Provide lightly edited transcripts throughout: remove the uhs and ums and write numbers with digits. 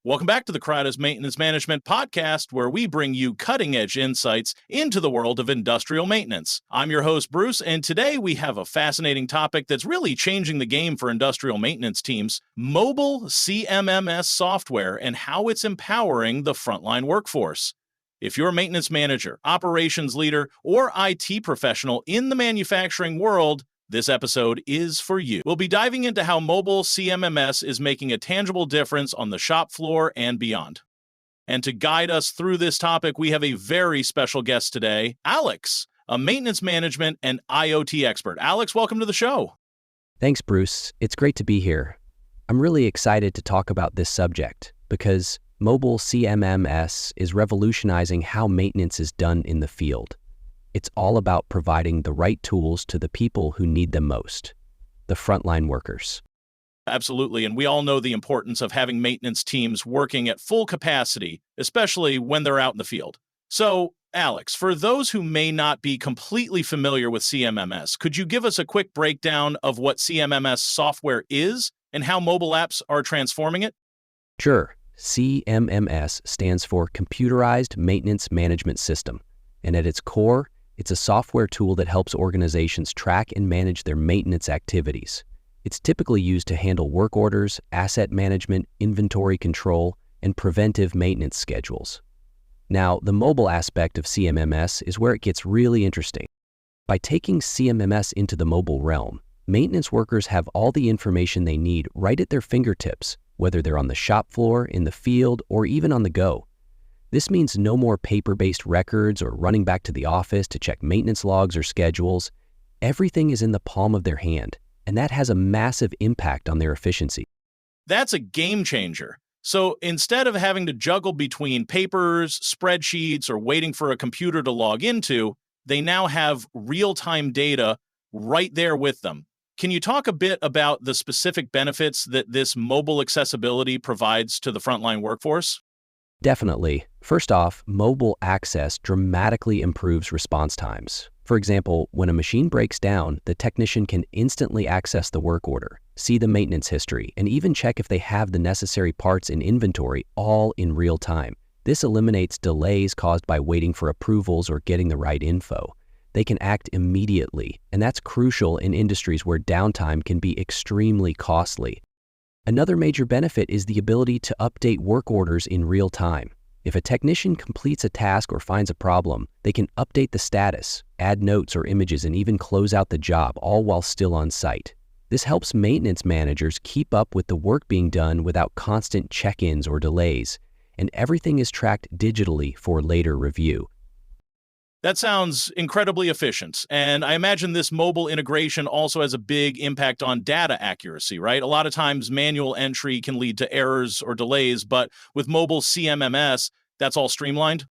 Welcome back to the Crowd's Maintenance Management Podcast, where we bring you cutting-edge insights into the world of industrial maintenance. I'm your host, Bruce, and today we have a fascinating topic that's really changing the game for industrial maintenance teams: mobile CMMS software and how it's empowering the frontline workforce. If you're a maintenance manager, operations leader, or IT professional in the manufacturing world, this episode is for you. We'll be diving into how mobile CMMS is making a tangible difference on the shop floor and beyond. And to guide us through this topic, we have a very special guest today, Alex, a maintenance management and IoT expert. Alex, welcome to the show. Thanks, Bruce. It's great to be here. I'm really excited to talk about this subject because mobile CMMS is revolutionizing how maintenance is done in the field. It's all about providing the right tools to the people who need them most, the frontline workers. Absolutely, and we all know the importance of having maintenance teams working at full capacity, especially when they're out in the field. So, Alex, for those who may not be completely familiar with CMMS, could you give us a quick breakdown of what CMMS software is and how mobile apps are transforming it? Sure. CMMS stands for Computerized Maintenance Management System, and at its core, it's a software tool that helps organizations track and manage their maintenance activities. It's typically used to handle work orders, asset management, inventory control, and preventive maintenance schedules. Now, the mobile aspect of CMMS is where it gets really interesting. By taking CMMS into the mobile realm, maintenance workers have all the information they need right at their fingertips, whether they're on the shop floor, in the field, or even on the go. This means no more paper-based records or running back to the office to check maintenance logs or schedules. Everything is in the palm of their hand, and that has a massive impact on their efficiency. That's a game changer. So instead of having to juggle between papers, spreadsheets, or waiting for a computer to log into, they now have real-time data right there with them. Can you talk a bit about the specific benefits that this mobile accessibility provides to the frontline workforce? Definitely. First off, mobile access dramatically improves response times. For example, when a machine breaks down, the technician can instantly access the work order, see the maintenance history, and even check if they have the necessary parts in inventory, all in real time. This eliminates delays caused by waiting for approvals or getting the right info. They can act immediately, and that's crucial in industries where downtime can be extremely costly. Another major benefit is the ability to update work orders in real time. If a technician completes a task or finds a problem, they can update the status, add notes or images, and even close out the job, all while still on site. This helps maintenance managers keep up with the work being done without constant check-ins or delays, and everything is tracked digitally for later review. That sounds incredibly efficient, and I imagine this mobile integration also has a big impact on data accuracy, right? A lot of times manual entry can lead to errors or delays, but with mobile CMMS, that's all streamlined?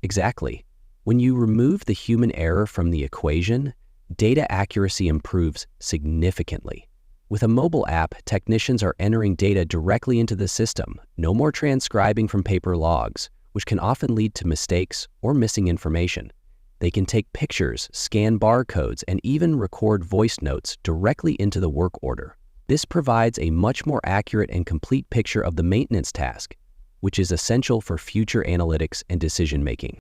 Exactly. When you remove the human error from the equation, data accuracy improves significantly. With a mobile app, technicians are entering data directly into the system, no more transcribing from paper logs, which can often lead to mistakes or missing information. They can take pictures, scan barcodes, and even record voice notes directly into the work order. This provides a much more accurate and complete picture of the maintenance task, which is essential for future analytics and decision-making.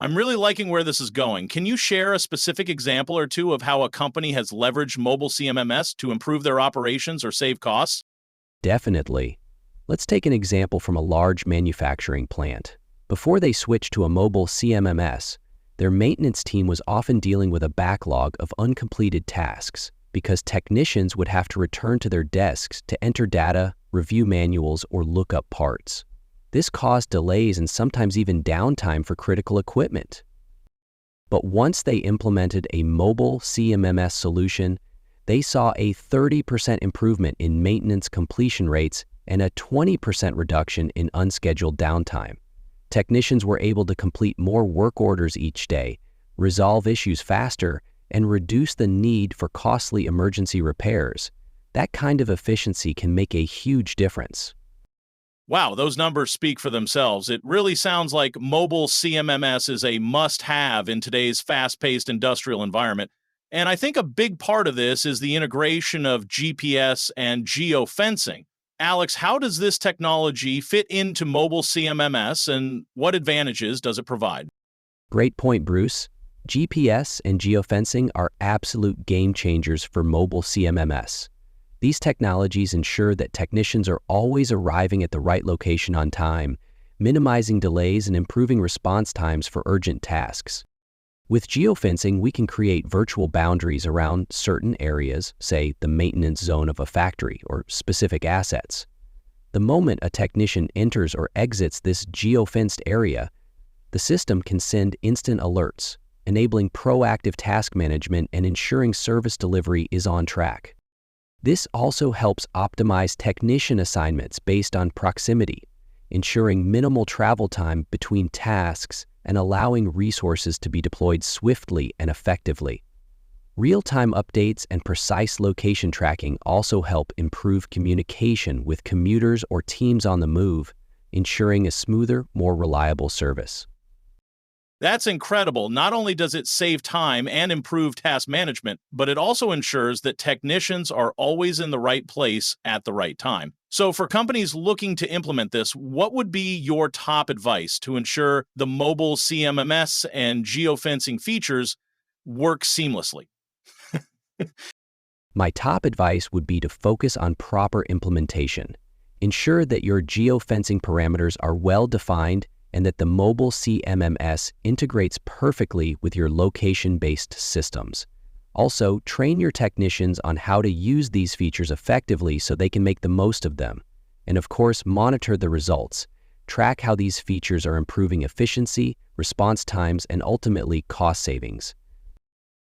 I'm really liking where this is going. Can you share a specific example or two of how a company has leveraged mobile CMMS to improve their operations or save costs? Definitely. Let's take an example from a large manufacturing plant. Before they switched to a mobile CMMS, their maintenance team was often dealing with a backlog of uncompleted tasks because technicians would have to return to their desks to enter data, review manuals, or look up parts. This caused delays and sometimes even downtime for critical equipment. But once they implemented a mobile CMMS solution, they saw a 30% improvement in maintenance completion rates and a 20% reduction in unscheduled downtime. Technicians were able to complete more work orders each day, resolve issues faster, and reduce the need for costly emergency repairs. That kind of efficiency can make a huge difference. Wow, those numbers speak for themselves. It really sounds like mobile CMMS is a must-have in today's fast-paced industrial environment. And I think a big part of this is the integration of GPS and geofencing. Alex, how does this technology fit into mobile CMMS and what advantages does it provide? Great point, Bruce. GPS and geofencing are absolute game changers for mobile CMMS. These technologies ensure that technicians are always arriving at the right location on time, minimizing delays and improving response times for urgent tasks. With geofencing, we can create virtual boundaries around certain areas, say the maintenance zone of a factory or specific assets. The moment a technician enters or exits this geofenced area, the system can send instant alerts, enabling proactive task management and ensuring service delivery is on track. This also helps optimize technician assignments based on proximity, ensuring minimal travel time between tasks and allowing resources to be deployed swiftly and effectively. Real-time updates and precise location tracking also help improve communication with commuters or teams on the move, ensuring a smoother, more reliable service. That's incredible. Not only does it save time and improve task management, but it also ensures that technicians are always in the right place at the right time. So for companies looking to implement this, what would be your top advice to ensure the mobile CMMS and geofencing features work seamlessly? My top advice would be to focus on proper implementation. Ensure that your geofencing parameters are well defined and that the mobile CMMS integrates perfectly with your location-based systems. Also, train your technicians on how to use these features effectively so they can make the most of them. And of course, monitor the results. Track how these features are improving efficiency, response times, and ultimately cost savings.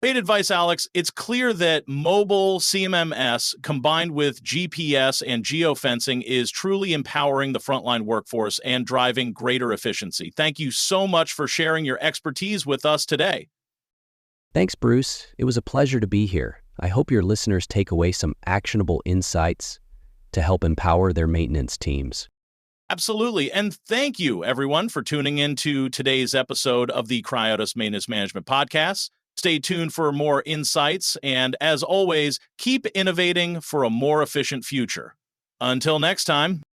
Great advice, Alex. It's clear that mobile CMMS combined with GPS and geofencing is truly empowering the frontline workforce and driving greater efficiency. Thank you so much for sharing your expertise with us today. Thanks, Bruce. It was a pleasure to be here. I hope your listeners take away some actionable insights to help empower their maintenance teams. Absolutely. And thank you, everyone, for tuning into today's episode of the Cryotus Maintenance Management Podcast. Stay tuned for more insights, and as always, keep innovating for a more efficient future. Until next time.